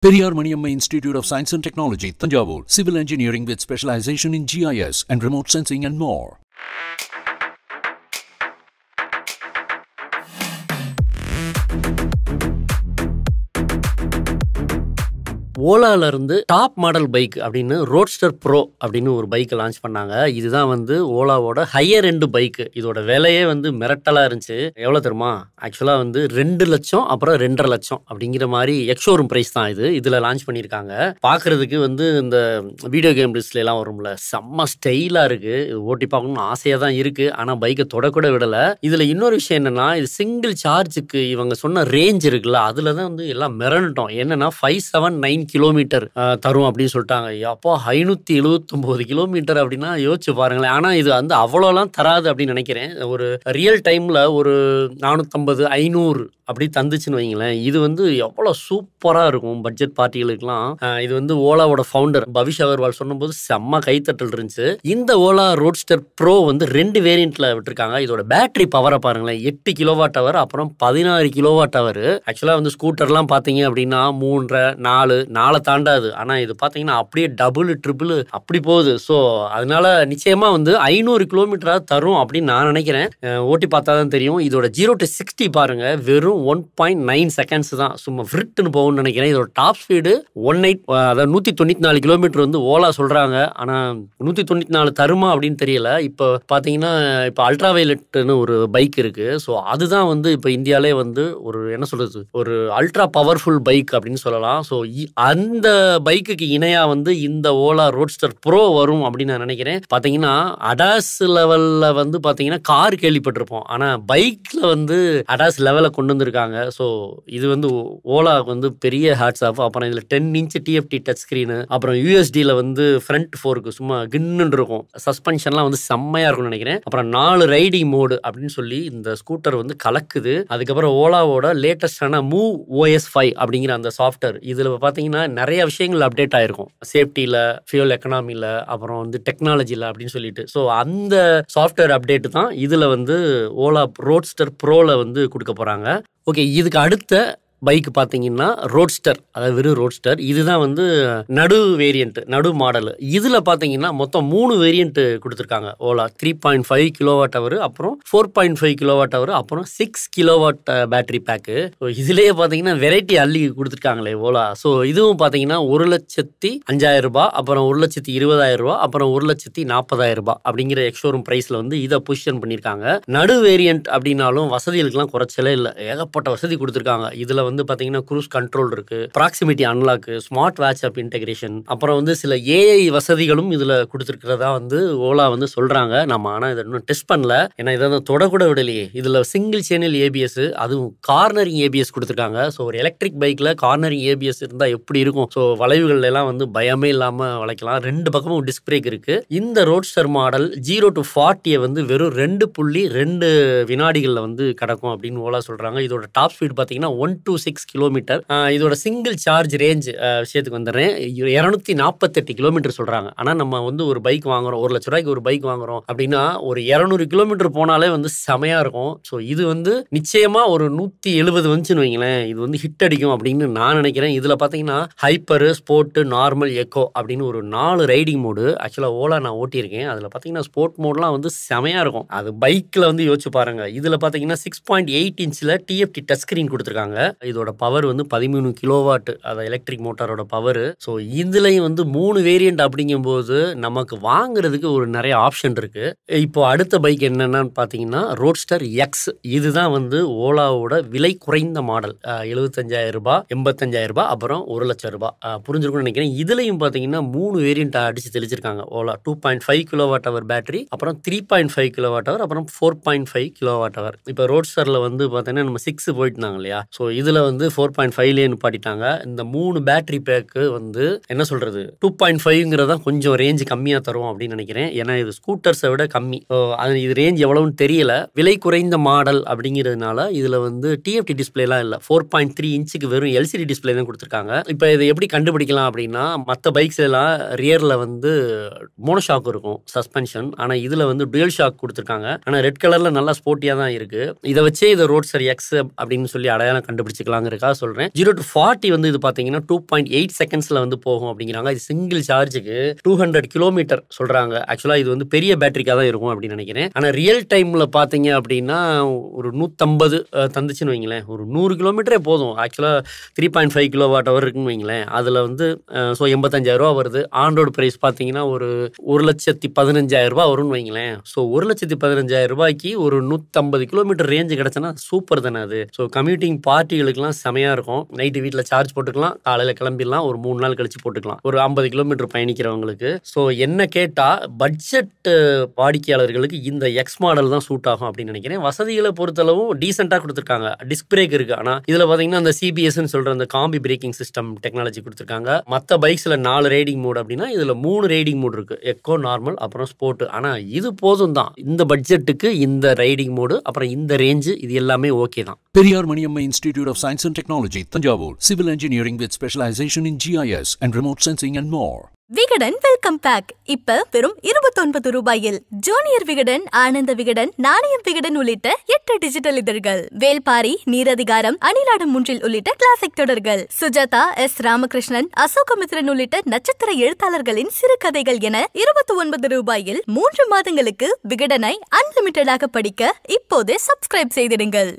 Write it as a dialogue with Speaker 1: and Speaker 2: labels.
Speaker 1: Periyar Maniamma Institute of Science and Technology, Thanjavur. Civil engineering with specialization in GIS and remote sensing and more.
Speaker 2: ஓலால இருந்து top model bike அப்படின்னு Roadster bro அப்படின்னு ஒரு பைக்கை launch பண்ணாங்க. இதுதான் வந்து ஓலாவோட higher end bike. இதோட விலையே வந்து மிரட்டலா இருந்துச்சு. எவ்வளோ தெரியுமா? ஆக்சுவலா வந்து 2 லட்சம் அப்புறம் 2.5 லட்சம் அப்படிங்கிற மாதிரி எக்ஷோரூம் பிரைஸ் தான் இது. இதுல லான்ச் பண்ணியிருக்காங்க. பாக்குறதுக்கு வந்து இந்த வீடியோ கேம் டிஸ்பிளே எல்லாம் வரும்ல, செம்ம ஸ்டைலா இருக்கு. இது ஓட்டி பார்க்கணும்னு ஆசையா தான் இருக்கு. ஆனா பைக்கை தொடக்கூட விடல. இதுல இன்னொரு விஷயம் என்னன்னா, இது சிங்கிள் சார்ஜுக்கு இவங்க சொன்ன ரேஞ்ச் இருக்குல்ல, அதுலதான் வந்து எல்லாம் மிரண்டோம். என்னன்னா 579 கிலோமீட்டர் தரும் அப்படின்னு சொல்லிட்டாங்க. அப்போ 579 கிலோமீட்டர் அப்படின்னா யோசிச்சு பாருங்களேன். ஆனா இது வந்து அவ்வளோலாம் தராது அப்படின்னு நினைக்கிறேன். ஒரு ரியல் டைம்ல ஒரு 450 500 அப்படி தந்துச்சுன்னு வைங்களேன். இது வந்து எவ்வளோ சூப்பரா இருக்கும் பட்ஜெட் பார்ட்டிகளுக்குலாம். இது வந்து ஓலாவோட ஃபவுண்டர் பவிஷ் அகர்வால் சொன்னபோது செம்ம கைத்தட்டல் இருந்துச்சு. இந்த ஓலா ரோட்ஸ்டர் ப்ரோ வந்து 2 வேரியன்ட்ல விட்டுருக்காங்க. இதோட பேட்டரி பவரை பாருங்களேன், 8 கிலோவாட் ஹவர் அப்புறம் 16 கிலோவாட் ஹவர். ஆக்சுவலா வந்து ஸ்கூட்டர்லாம் பாத்தீங்க அப்படின்னா 3.5 4 தாண்டாது. ஆனா இது பாத்தீங்கன்னா அப்படியே டபுள் ட்ரிபிள் அப்படி போகுது. ஸோ அதனால நிச்சயமா வந்து 500 கிலோமீட்டரா தரும் அப்படின்னு நான் நினைக்கிறேன். ஓட்டி பார்த்தா தான் தெரியும். இதோட 0 to 60 பாருங்க, வெறும் 1.9 செகண்ட்ஸ் தான். சும்மா ஃப்ரிட்னு போகும்னு நினைக்கிறேன். இதோட டாப் ஸ்பீடு 194 கிலோமீட்டர் வந்து ஓலா சொல்றாங்க. ஆனா 194 தருமா அப்படின்னு தெரியல. இப்போ பாத்தீங்கன்னா இப்போ அல்ட்ரா வயலட்னு ஒரு பைக் இருக்கு. ஸோ அதுதான் வந்து இப்போ இந்தியாலே வந்து ஒரு என்ன சொல்றது, ஒரு அல்ட்ரா பவர்ஃபுல் பைக் அப்படின்னு சொல்லலாம். ஸோ அந்த பைக்குக்கு இணையா வந்து இந்த ஓலா ரோட்ஸ்டர் ப்ரோ வரும் அப்படின்னு நான் நினைக்கிறேன். பாத்தீங்கன்னா அடாஸ் லெவல்ல வந்து பாத்தீங்கன்னா கார் கேள்விப்பட்டிருப்போம். ஆனா பைக்ல வந்து அடாஸ் லெவல கொண்டு வந்திருக்காங்க. ஸோ இது வந்து ஓலாவுக்கு வந்து பெரிய ஹேட்ஸ் ஆஃப். அப்புறம் இதுல 10 இன்ச் டிஎஃப்டி டச் ஸ்கிரீனு, அப்புறம் யூஎஸ்டில வந்து ஃப்ரண்ட் ஃபோர்க்கு சும்மா கின்னு இருக்கும். சஸ்பென்ஷன்லாம் வந்து செம்மையா இருக்கும்னு நினைக்கிறேன். அப்புறம் 4 ரைடிங் மோடு அப்படின்னு சொல்லி இந்த ஸ்கூட்டர் வந்து கலக்குது. அதுக்கப்புறம் ஓலாவோட லேட்டஸ்டான மூவ் OS 5 அப்படிங்கிற அந்த சாஃப்ட்வேர் இதுல பாத்தீங்கன்னா நிறைய விஷயங்கள் அப்டேட் ஆயிருக்கும். சேஃப்டியில, ஃபியூல் எக்கனாமில, அப்புறம் வந்து டெக்னாலஜில அப்படின்னு சொல்லிட்டு. ஸோ அந்த சாஃப்ட்வேர் அப்டேட் தான் இதுல வந்து ஓலா ரோட்ஸ்டர் ப்ரோல வந்து கொடுக்க போறாங்க. ஓகே, இதுக்கு அடுத்த பைக் பார்த்தீங்கன்னா ரோட்ஸ்டர், அதாவது வெறும் ரோட்ஸ்டர். இதுதான் வந்து நடு வேரியன்ட், நடு மாடல். இதில் பார்த்தீங்கன்னா மொத்தம் 3 வேரியன்ட் கொடுத்துருக்காங்க ஓலா. 3.5 கிலோவாட் ஹவர், அப்புறம் 4.5 கிலோவாட் ஹவர், அப்புறம் 6 கிலோவாட் பேட்டரி பேக்கு. ஸோ இதுலேயே பார்த்தீங்கன்னா வெரைட்டி அள்ளி கொடுத்துருக்காங்களே ஓலா. ஸோ இதுவும் பார்த்தீங்கன்னா 1,05,000 ரூபாய், அப்புறம் 1,20,000 ரூபாய், அப்புறம் 1,40,000 ரூபாய் அப்படிங்கிற எக்ஷோரூம் ப்ரைஸில் வந்து இதை பொசிஷன் பண்ணியிருக்காங்க. நடு வேரியன்ட் அப்படின்னாலும் வசதிகளுக்கெல்லாம் குறைச்சலே இல்லை, ஏகப்பட்ட வசதி கொடுத்துருக்காங்க. இதில் வந்து பாத்தீங்கன்னா க்ரூஸ் கண்ட்ரோல் இருக்கு, proximity unlock, smart watch app integration, அப்புறம் வந்து சில ஏஐ வசதிகளும் இதுல கொடுத்துருக்கிறதா வந்து ஓலா வந்து சொல்றாங்க. நம்ம ஆனா இதை இன்னும் டெஸ்ட் பண்ணல, ஏன்னா இதை தொடக்கூட விடலையே. இதுல சிங்கிள் சேனல் ஏபிஎஸ், அதுவும் கார்னரிங் ஏபிஎஸ் கொடுத்துருக்காங்க. ஸோ ஒரு எலக்ட்ரிக் பைக்ல கார்னரிங் ஏபிஎஸ் இருந்தா எப்படி இருக்கும்? ஸோ வளைவுகள் எல்லாம் வந்து பயமே இல்லாம வளைக்கலாம். 2 பக்கமும் டிஸ்க் பிரேக் இருக்கு. இந்த ரோட்ஸ்டர் மாடல் 0 to 40 வந்து வெறும் 2.2 வினாடிகள்ல வந்து கடக்கும் அப்படின்னு ஓலா சொல்றாங்க. இதோட டாப் ஸ்பீட் பாத்தீங்கன்னா 1 to 6 கிலோமீட்டர். இதோட சிங்கிள் சார்ஜ் ரேஞ்ச் விஷயத்துக்கு வந்துடுறேன். 248 கிலோமீட்டர் சொல்றாங்க. ஆனா நம்ம வந்து ஒரு பைக் வாங்குறோம், 1 லட்ச ரூபாய்க்கு ஒரு பைக் வாங்குறோம் அப்படின்னா ஒரு 200 கிலோமீட்டர் போனாலே வந்து செமையா இருக்கும். ஸோ இது வந்து நிச்சயமா ஒரு 170 வந்துச்சுன்னு வைங்களேன், இது வந்து ஹிட் அடிக்கும் அப்படின்னு நான் நினைக்கிறேன். இதுல பாத்தீங்கன்னா ஹைப்பர், ஸ்போர்ட், நார்மல், எக்கோ அப்படின்னு ஒரு 4 ரைடிங் மோடு. ஆக்சுவலா ஓலா நான் ஓட்டியிருக்கேன். அதுல பாத்தீங்கன்னா ஸ்போர்ட் மோட்லாம் வந்து செமையா இருக்கும். அது பைக்ல வந்து யோசிச்சு பாருங்க. இதுல பாத்தீங்கன்னா 6.8 இன்ச்ல டிஎஃப்டி டச் ஸ்கிரீன் கொடுத்துருக்காங்க. இதோட பவர் வந்து 13 கிலோவாட், அது எலக்ட்ரிக் மோட்டாரோட பவர். ஸோ இதுலயும் வந்து 3 வேரியன்ட் அப்படிங்கும்போது நமக்கு வாங்குறதுக்கு ஒரு நிறைய ஆப்ஷன் இருக்கு. இப்போ அடுத்த பைக் என்னன்னு பாத்தீங்கன்னா ரோட்ஸ்டர் எக்ஸ். இதுதான் வந்து ஓலாவோட விலை குறைந்த மாடல். 75,000 ரூபாய், 85,000 ரூபாய், அப்புறம் 1 லட்சம் ரூபாய். புரிஞ்சிருக்கும்னு நினைக்கிறேன். இதுலயும் பாத்தீங்கன்னா 3 வேரியன்ட் அடிச்சு தெளிச்சிருக்காங்க ஓலா. 2.5 கிலோவாட் ஹவர் பேட்டரி, அப்புறம் 3.5 கிலோவாட் ஹவர், அப்புறம் 4.5 கிலோவாட் ஹவர். இப்போ ரோட்ஸ்டர்ல வந்து பாத்தீங்கன்னா நம்ம 6 போயிட்டு இல்லையா. ஸோ இதுல வந்து 4.5லேயே நிப்பாட்டிட்டாங்க. இந்த 3 பேட்டரி பேக்கு வந்து என்ன சொல்றது, 2.5ங்கிறதா கொஞ்சம் ரேஞ்ச் கம்மியா தரும் அப்படின்னு நினைக்கிறேன். ஏன்னா இது ஸ்கூட்டர்ஸை விட கம்மி. அது இது ரேஞ்ச் எவ்வளவுன்னு தெரியல. விலை குறைந்த மாடல் அப்படிங்கிறதுனால இதுல வந்து டிஎஃப்டி டிஸ்பிளேலாம் இல்லை. 4.3 இன்ச்சுக்கு வெறும் எல்சிடி டிஸ்பிளே தான் கொடுத்துருக்காங்க. இப்போ இதை எப்படி கண்டுபிடிக்கலாம் அப்படின்னா, மற்ற பைக்ஸ் எல்லாம் ரியர்ல வந்து மோனோஷாக் இருக்கும் சஸ்பென்ஷன். ஆனா இதுல வந்து டுயல் ஷாக் கொடுத்துருக்காங்க. ஆனா ரெட் கலர்ல நல்லா ஸ்போர்ட்டியா தான் இருக்கு. இதை வச்சே இதை ரோட்ஸ்டர் எக்ஸ் அப்படின்னு சொல்லி அடையாளம் கண்டுபிடிச்சு வச்சுக்கலாங்கிறதுக்காக சொல்றேன். 0 to 40 வந்து இது பாத்தீங்கன்னா 2.8 செகண்ட்ஸ்ல வந்து போகும் அப்படிங்கிறாங்க. இது சிங்கிள் சார்ஜுக்கு 200 கிலோமீட்டர் சொல்றாங்க. ஆக்சுவலா இது வந்து பெரிய பேட்டரிக்கா தான் இருக்கும் அப்படின்னு நினைக்கிறேன். ஆனா ரியல் டைம்ல பாத்தீங்க அப்படின்னா ஒரு 150 தந்துச்சுன்னு வைங்களேன், ஒரு 100 கிலோமீட்டரே போதும். ஆக்சுவலா 3.5 கிலோவாட் அவர் இருக்குன்னு வைங்களேன், அதுல வந்து 85,000 வருது. ஆண்ட்ராய்டு பிரைஸ் பாத்தீங்கன்னா ஒரு 1,15,000 வரும்னு வைங்களேன். ஸோ 1,15,000 ஒரு 150 கிலோமீட்டர் ரேஞ்சு கிடைச்சனா சூப்பர் தானே அது. ஸோ கம்யூட்டிங் பார்ட்டிகளுக்குலாம் செமையா இருக்கும். நைட்டு வீட்டில் சார்ஜ் போட்டுக்கலாம், காலையில் கிளம்பிடலாம், ஒரு 3 நாள் கழிச்சு போட்டுக்கலாம், ஒரு 50 கிலோமீட்டர் பயணிக்கிறவங்களுக்கு. ஸோ என்ன கேட்டா பட்ஜெட் வாடிக்கையாளர்களுக்கு இந்த எக்ஸ் மாடல் தான் சூட் ஆகும் அப்படின்னு நினைக்கிறேன். வசதிகளை பொறுத்தளவும் டீசெண்டாக கொடுத்துருக்காங்க. டிஸ்க் பிரேக் இருக்கு, ஆனால் இதில் பார்த்தீங்கன்னா அந்த சிபிஎஸ்ன்னு சொல்ற அந்த காம்பி பிரேக்கிங் சிஸ்டம் டெக்னாலஜி கொடுத்துருக்காங்க. மற்ற பைக்ஸ்ல 4 ரைடிங் மோட் அப்படின்னா இதுல 3 ரைடிங் மோட் இருக்கு, எக்கோ, நார்மல், அப்புறம் ஸ்போர்ட். ஆனா இது போதும் தான் இந்த பட்ஜெட்டுக்கு. இந்த ரைடிங் மோடு அப்புறம் இந்த ரேஞ்சு இது எல்லாமே ஓகே தான்.
Speaker 1: Periyar Maniamma Institute of Science and Technology, Thanjavur, Civil Engineering with specialization in GIS and remote sensing and more.
Speaker 3: Vikatan welcome back இப்ப வெறும் 29 ரூபாயில். ஜூனியர் விகடன், ஆனந்த விகடன், நாணயம் விகடன் உள்ளிட்ட 8 டிஜிட்டல் இதழ்கள், வேல்பாரி, நீரதிகாரம், அணிலாடும் முன்றில் உள்ளிட்ட கிளாசிக் தொடர்கள், சுஜாதா, எஸ். ராமகிருஷ்ணன், அசோகமித்ரன் உள்ளிட்ட நட்சத்திர எழுத்தாளர்களின் சிறுகதைகள் என 29 ரூபாயில் 3 மாதங்களுக்கு விகடனை அன்லிமிட்டடாக படிக்க இப்போதே சப்ஸ்கிரைப் செய்திடுங்கள்.